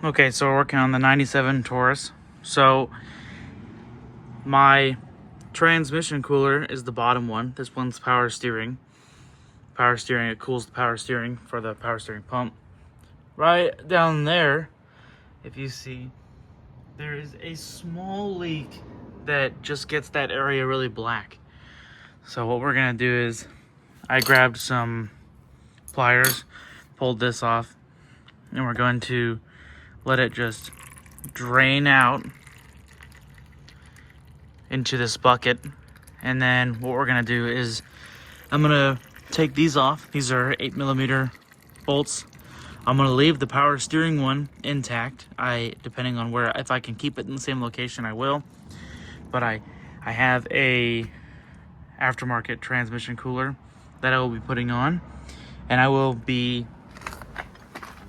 Okay, so we're working on the 97 Taurus. So my transmission cooler is the bottom one. This one's power steering. Power steering, it cools the power steering for the power steering pump. Right down there, if you see, there is a small leak that just gets that area really black. So what we're gonna do is, I grabbed some pliers, pulled this off, and we're going to let it just drain out into this bucket. And then what we're gonna do is, I'm gonna take these off. These are 8mm bolts. I'm gonna leave the power steering one intact. Depending on where, if I can keep it in the same location, I will. But I have a aftermarket transmission cooler that I will be putting on, and I will be,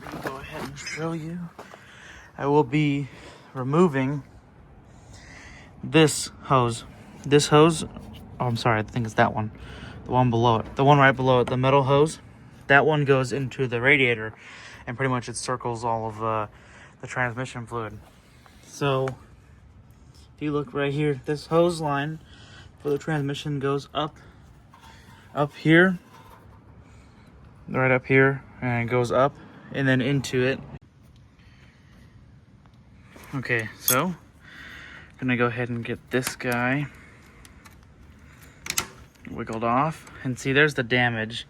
let me go ahead and show you. I will be removing this hose. This hose, oh, I'm sorry, I think it's that one. The one below it. The one right below it, the metal hose. That one goes into the radiator, and pretty much it circles all of the transmission fluid. So, if you look right here, this hose line for the transmission goes up here, right up here, and it goes up and then into it. Okay, so I'm gonna go ahead and get this guy wiggled off, and see, there's the damage.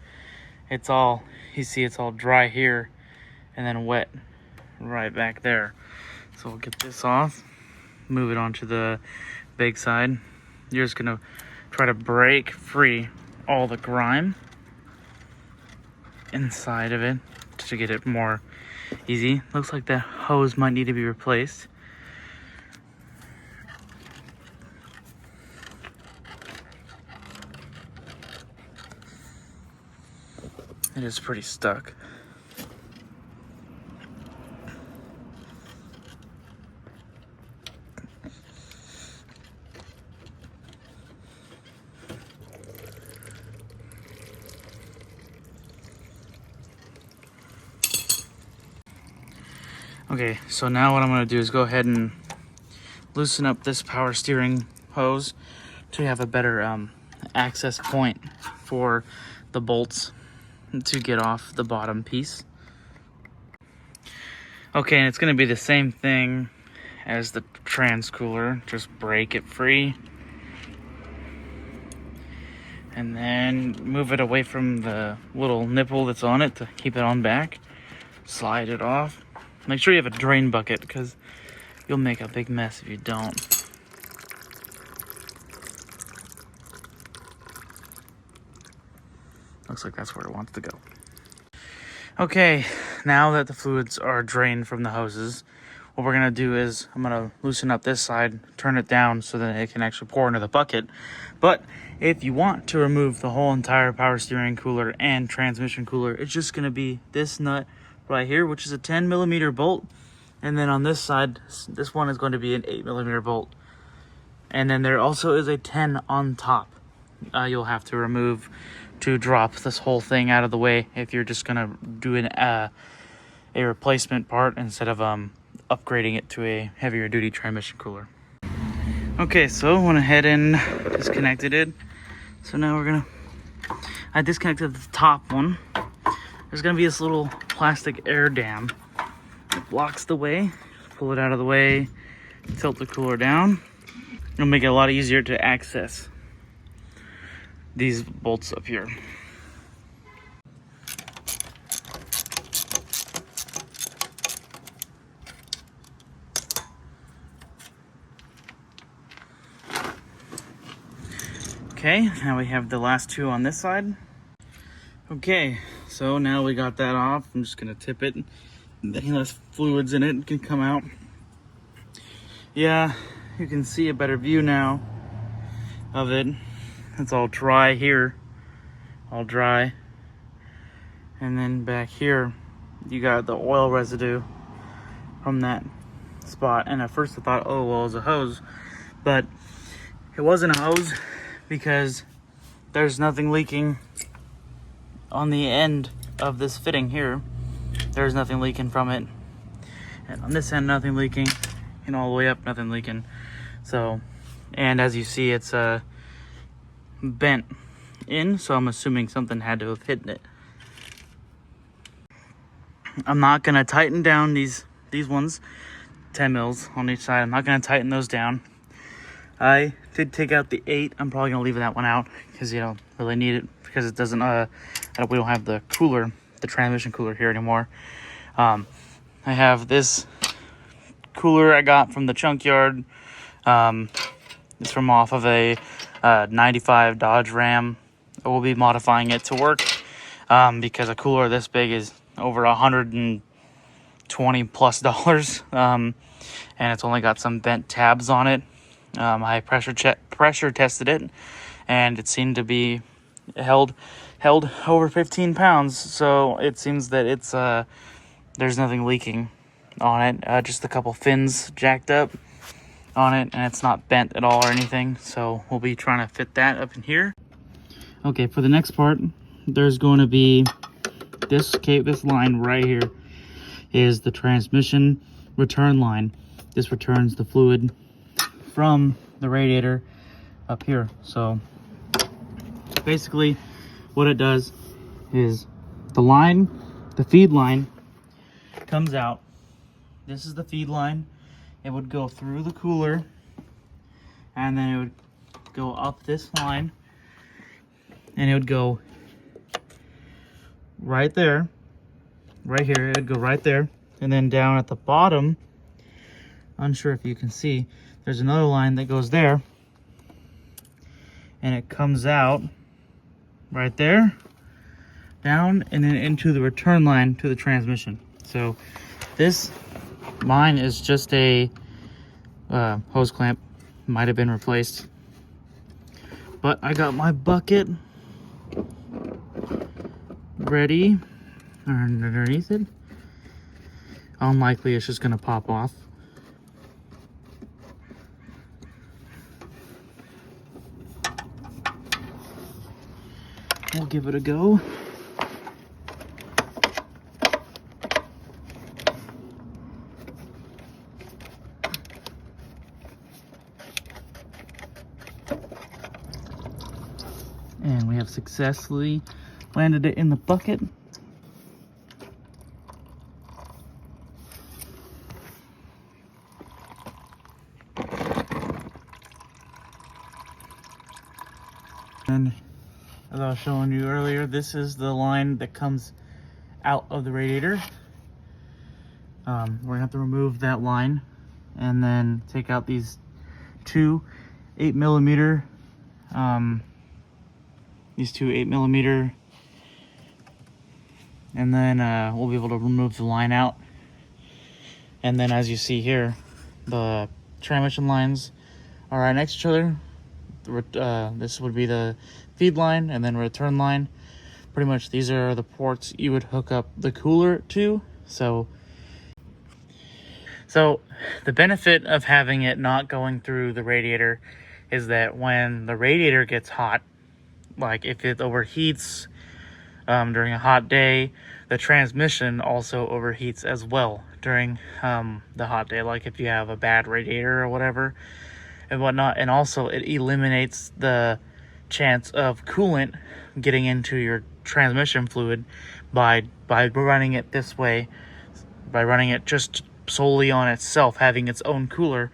It's all, you see, it's all dry here and then wet right back there. So we'll get this off, move it onto the big side. You're just gonna try to break free all the grime inside of it to get it more easy. Looks like that hose might need to be replaced. It is pretty stuck. Okay, so now what I'm going to do is go ahead and loosen up this power steering hose to have a better access point for the bolts to get off the bottom piece. Okay, and it's going to be the same thing as the trans cooler, just break it free and then move it away from the little nipple that's on it to keep it on back. Slide it off. Make sure you have a drain bucket, because you'll make a big mess if you don't. Looks like that's where it wants to go. Okay, now that the fluids are drained from the hoses, what we're gonna do is, I'm gonna loosen up this side, turn it down so that it can actually pour into the bucket. But if you want to remove the whole entire power steering cooler and transmission cooler, it's just gonna be this nut right here, which is a 10mm bolt. And then on this side, this one is going to be an 8mm bolt. And then there also is a 10 on top. You'll have to remove to drop this whole thing out of the way if you're just gonna do a replacement part instead of upgrading it to a heavier duty transmission cooler. Okay, so I went ahead and disconnected it. So now I disconnected the top one. There's gonna be this little plastic air dam that blocks the way. Pull it out of the way, tilt the cooler down. It'll make it a lot easier to access these bolts up here. Okay, now we have the last two on this side. Okay, so now we got that off. I'm just gonna tip it. Any less fluids in it can come out. Yeah, you can see a better view now of it. It's all dry here, all dry. And then back here, you got the oil residue from that spot. And at first I thought, oh, well, it was a hose. But it wasn't a hose, because there's nothing leaking on the end of this fitting here. There's nothing leaking from it. And on this end, nothing leaking. And all the way up, nothing leaking. So, and as you see, it's bent in, so I'm assuming something had to have hit it. I'm not gonna tighten down these ones, 10 mils on each side. I'm not gonna tighten those down. I did take out the 8. I'm probably gonna leave that one out because you don't really need it, because it doesn't we don't have the cooler, the transmission cooler here anymore. I have this cooler I got from the junkyard. It's from off of a 95 Dodge Ram. I will be modifying it to work because a cooler this big is over $120+ and it's only got some bent tabs on it. I pressure tested it, and it seemed to be held over 15 pounds. So it seems that it's there's nothing leaking on it. Just a couple fins jacked up on it, and it's not bent at all or anything. So we'll be trying to fit that up in here. Okay, for the next part, there's going to be this line right here is the transmission return line. This returns the fluid from the radiator up here. So basically what it does is the feed line comes out. This is the feed line. It would go through the cooler, and then it would go up this line, and it would go right there, right here. It would go right there, and then down at the bottom, unsure if you can see, there's another line that goes there, and it comes out right there, down, and then into the return line to the transmission. So this line is just a hose clamp, might have been replaced, but I got my bucket ready underneath it. Unlikely it's just gonna pop off. We'll give it a go. And we have successfully landed it in the bucket. And as I was showing you earlier, this is the line that comes out of the radiator. We're gonna have to remove that line and then take out these two 8mm and then we'll be able to remove the line out. And then as you see here, the transmission lines are right next to each other. This would be the feed line and then return line. Pretty much these are the ports you would hook up the cooler to. So the benefit of having it not going through the radiator is that when the radiator gets hot, like if it overheats during a hot day, the transmission also overheats as well during the hot day, like if you have a bad radiator or whatever and whatnot. And also it eliminates the chance of coolant getting into your transmission fluid by running it this way, by running it just solely on itself, having its own cooler.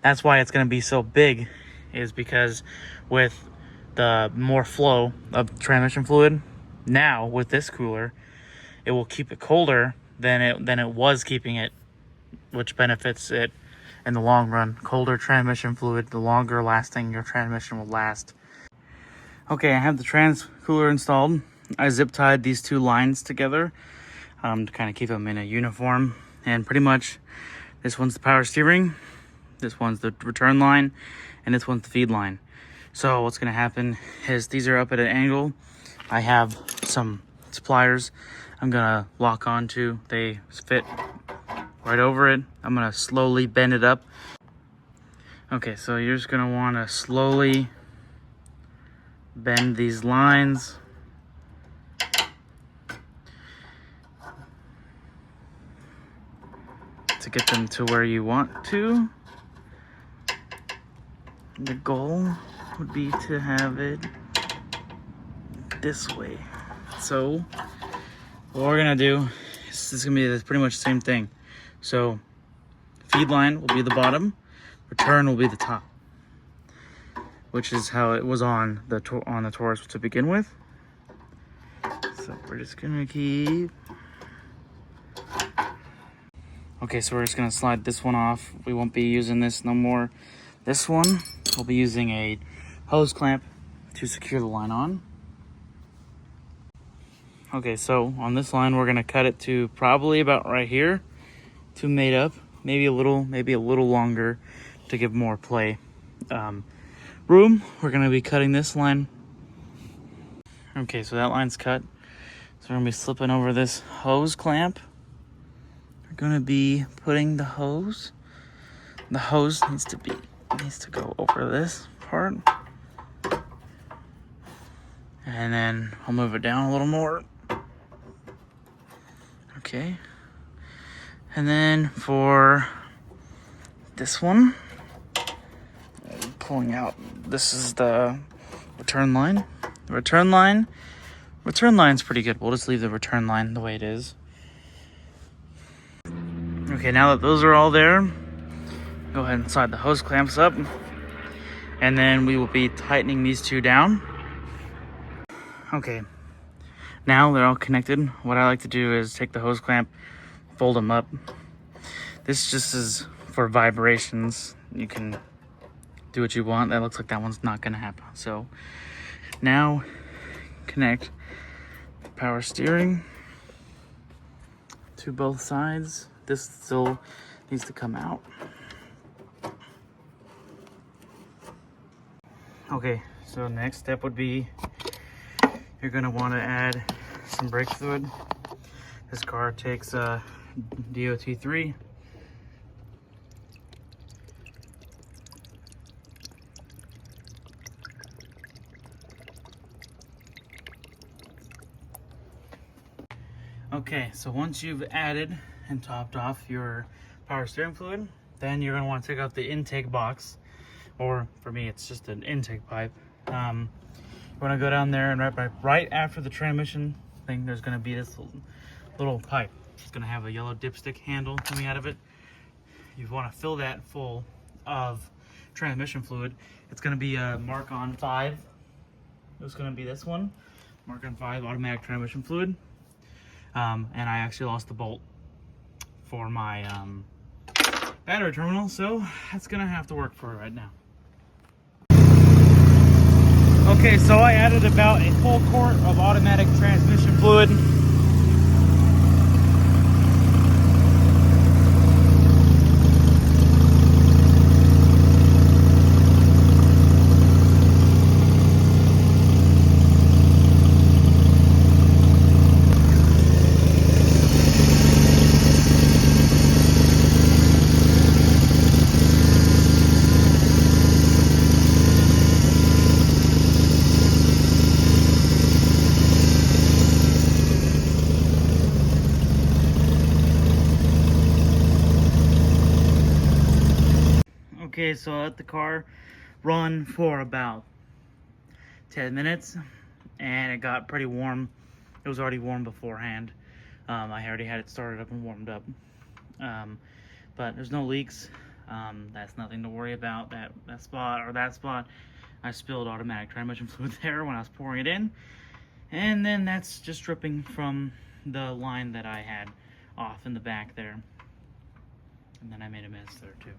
That's why it's going to be so big, is because with the more flow of transmission fluid now with this cooler, it will keep it colder than it was keeping it, which benefits it in the long run. Colder transmission fluid, the longer lasting your transmission will last. Okay, I have the trans cooler installed. I zip tied these two lines together to kind of keep them in a uniform. And pretty much this one's the power steering, this one's the return line, and this one's the feed line. So what's going to happen is these are up at an angle. I have some pliers I'm going to lock onto. They fit right over it. I'm going to slowly bend it up. Okay, so you're just going to want to slowly bend these lines. to get them to where you want to. The goal would be to have it this way. So what we're gonna do is this is gonna be pretty much the same thing. So feed line will be the bottom, return will be the top, which is how it was on the Taurus to begin with. So we're just gonna keep. Okay, so we're just gonna slide this one off. We won't be using this no more. This one, we'll be using a hose clamp to secure the line on. Okay, so on this line, we're gonna cut it to probably about right here to mate up. Maybe a little longer to give more play room. We're gonna be cutting this line. Okay, so that line's cut. So we're gonna be slipping over this hose clamp. We're gonna be putting the hose. The hose needs to go over this part. And then I'll move it down a little more. Okay. And then for this one, pulling out, this is the return line. The return line's pretty good. We'll just leave the return line the way it is. Okay, now that those are all there, go ahead and slide the hose clamps up. And then we will be tightening these two down. Okay, now they're all connected. What I like to do is take the hose clamp, fold them up. This just is for vibrations. You can do what you want. That looks like that one's not gonna happen. So now connect the power steering to both sides. This still needs to come out. Okay, so next step would be you're gonna want to add some brake fluid. This car takes DOT3. Okay, so once you've added and topped off your power steering fluid, then you're gonna want to take out the intake box, or for me, it's just an intake pipe. You want to go down there and right after the transmission thing, there's gonna be this little pipe. It's gonna have a yellow dipstick handle coming out of it. You want to fill that full of transmission fluid. It's gonna be a Mark on 5. It's gonna be this one, Mark on 5 automatic transmission fluid. And I actually lost the bolt for my battery terminal, so that's gonna have to work for right now. Okay, so I added about a full quart of automatic transmission fluid. Okay, so I let the car run for about 10 minutes and it got pretty warm. It was already warm beforehand. I already had it started up and warmed up. But there's no leaks. That's nothing to worry about. That spot, I spilled automatic transmission fluid there when I was pouring it in. And then that's just dripping from the line that I had off in the back there. And then I made a mess there too.